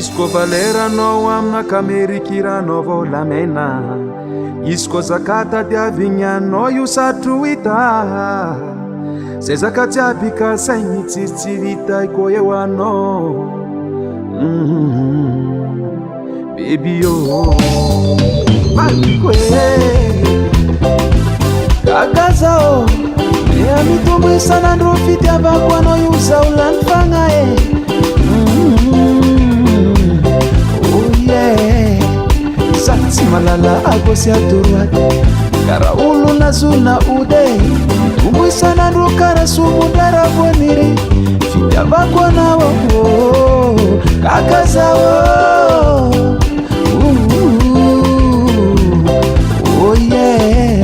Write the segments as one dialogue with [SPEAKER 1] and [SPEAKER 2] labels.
[SPEAKER 1] Isko valeranao amina kamerikiranao volamena. Isko zakata diavignanao io satro hita. Zay zakaty aby ka saigny tsiritsirita iko eo anao. Baby oh, maliko kakaza oh, ea mitombo isanandro fitiavako anao io zao lany fagna oh yeah, sa tsy malala ako sy atoroaty kara olo nazona ode. Mitombo isanandro kara somondara voaniry fitiavako anao oh, kakaza oh, oh yeah,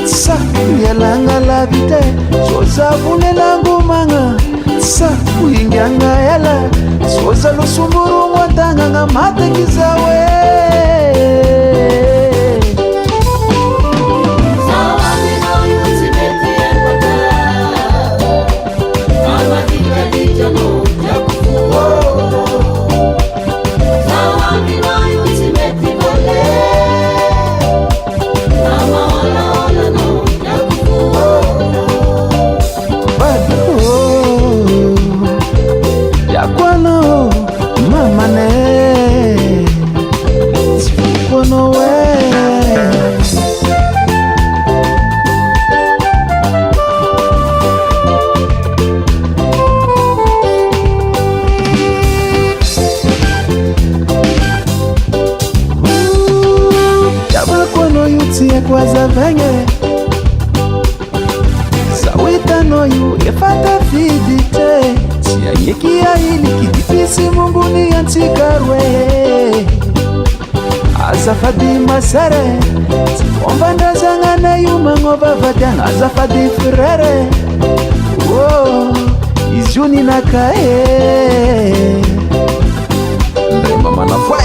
[SPEAKER 1] sa yalanga labite soza vunelangu manga sa kuingianga yala soza lusumburu mwatanga ngamate kizawe. Kwaza venye sawita noyu efata fidite sianyekia ili kidipisi Mungu ni antikarwe azafadi masare sikomba ndazanga na yuma ngova vadanga azafadi frere oh izuni nakae ndai mama na fwe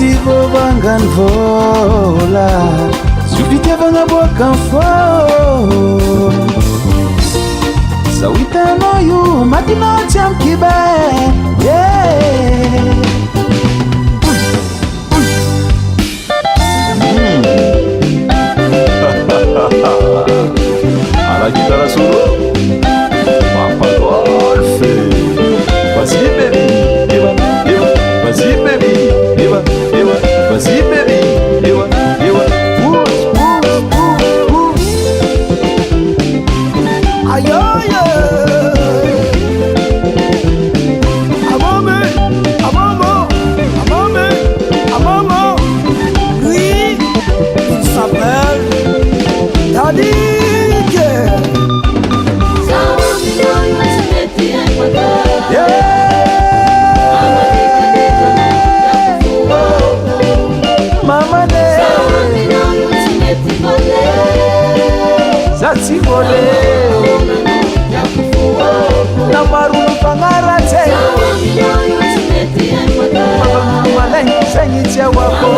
[SPEAKER 1] Tivo vangan vola subite vanga bokan fo sawita no you matino cham kiba yeah ala guitarra solo papa golfe vas-y baby eva vas-y baby vas-y baby, ewa, aïe aïe, amamo, oui, il s'appelle Tadique. Yeah. Zati vole na maru pangarate malengi senyi wako